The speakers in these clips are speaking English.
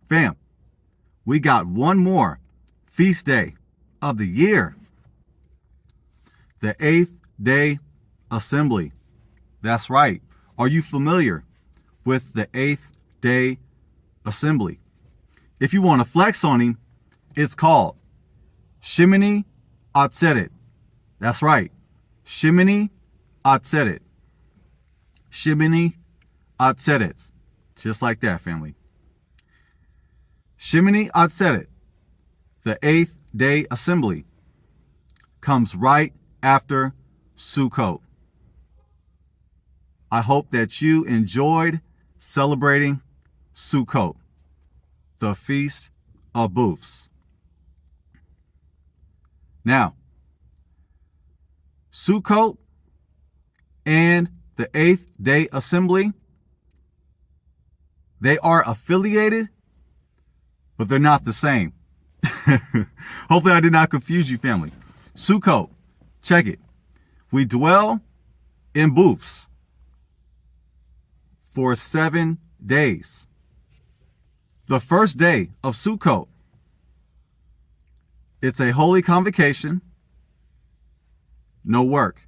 Fam, we got one more feast day of the year. The 8th day assembly. That's right. Are you familiar with the 8th day assembly? If you want to flex on him, it's called Shemini Atzeret. That's right. Shemini Atzeret. Shemini Atzeret. Just like that, family. Shemini Atzeret, the 8th day assembly, comes right after Sukkot. I hope that you enjoyed celebrating Sukkot, the Feast of Booths. Now, Sukkot and the 8th day assembly, they are affiliated, but they're not the same. Hopefully I did not confuse you, family. Sukkot, check it. We dwell in booths for 7 days. The first day of Sukkot, it's a holy convocation, no work.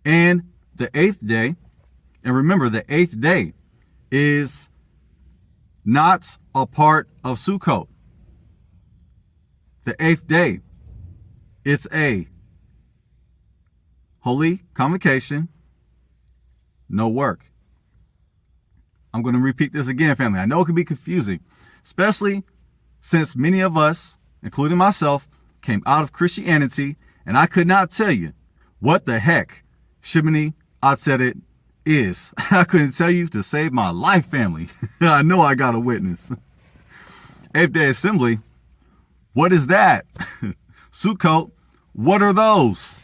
And the 8th day, and remember the 8th day is not a part of Sukkot. The 8th day, it's a holy convocation, no work. I'm going to repeat this again, family. I know it can be confusing, especially since many of us, including myself, came out of Christianity, and I could not tell you what the heck Shemini Atzeret is. I couldn't tell you to save my life, family. I know I got a witness. 8th day assembly, what is that? Sukkot, what are those?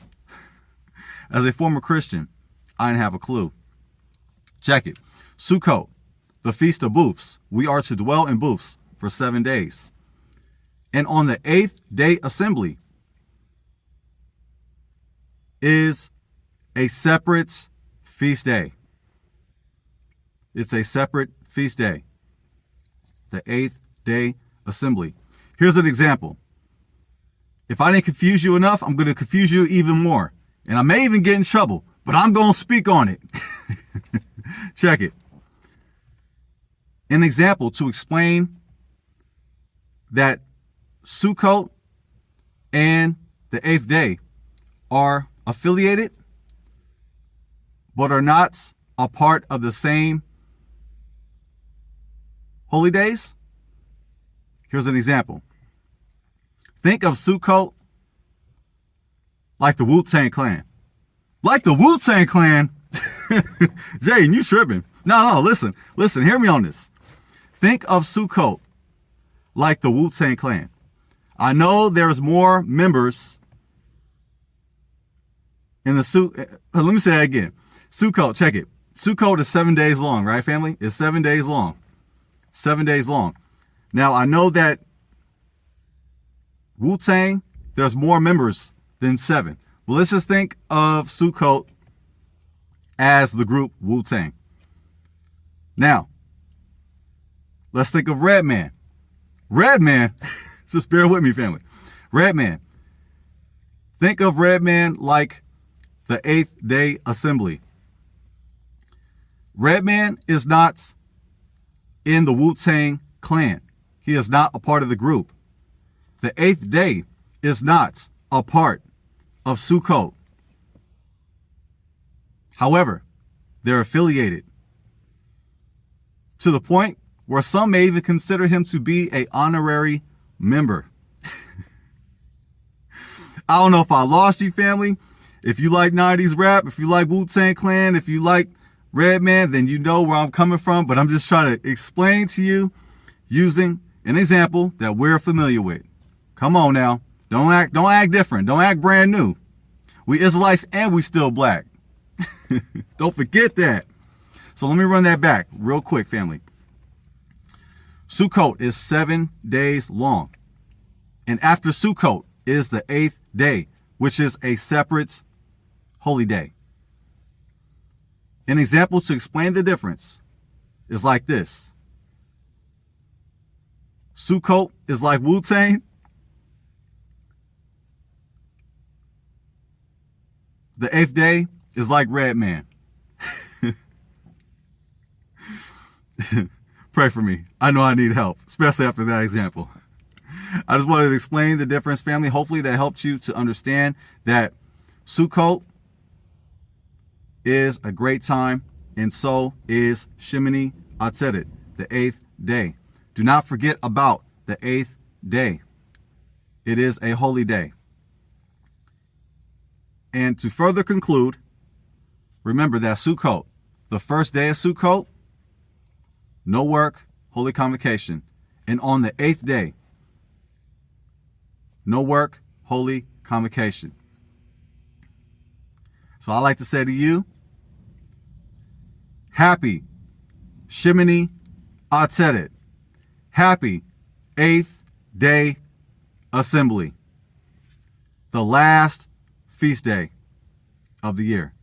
As a former Christian, I didn't have a clue. Check it. Sukkot, the Feast of Booths. We are to dwell in booths for 7 days. And on the 8th day assembly is a separate feast day. It's a separate feast day. The 8th day assembly. Here's an example. If I didn't confuse you enough, I'm going to confuse you even more. And I may even get in trouble, but I'm going to speak on it. Check it. An example to explain that Sukkot and the 8th day are affiliated, but are not a part of the same holy days. Here's an example. Think of Sukkot like the Wu-Tang Clan. Like the Wu-Tang Clan? Jay, you tripping. No, listen, hear me on this. Think of Sukkot like the Wu-Tang Clan. I know there's more members in the let me say that again. Sukkot, check it. Sukkot is 7 days long, right, family? It's 7 days long. 7 days long. Now, I know that Wu-Tang, there's more members than 7. Well, let's just think of Sukkot as the group Wu-Tang. Now, let's think of Redman. Redman, just bear with me, family. Redman. Think of Redman like the 8th day assembly. Redman is not in the Wu-Tang Clan. He is not a part of the group. The 8th day is not a part of Sukkot. However, they're affiliated to the point where some may even consider him to be an honorary member. I don't know if I lost you, family. If you like 90s rap, if you like Wu-Tang Clan, if you like Redman, then you know where I'm coming from. But I'm just trying to explain to you using an example that we're familiar with. Come on now. Don't act different. Don't act brand new. We Israelites and we still black. Don't forget that. So let me run that back real quick, family. Sukkot is 7 days long. And after Sukkot is the 8th day, which is a separate holy day. An example to explain the difference is like this. Sukkot is like Wu-Tang. The 8th day is like Redman. Pray for me. I know I need help, especially after that example. I just wanted to explain the difference, family. Hopefully that helped you to understand that Sukkot is a great time, and so is Shemini Atzeret, the 8th day. Do not forget about the 8th day. It is a holy day. And to further conclude, remember that Sukkot, the first day of Sukkot, no work, holy convocation. And on the 8th day, no work, holy convocation. So I like to say to you, happy Shemini Atzeret. Happy 8th day assembly. The last feast day of the year.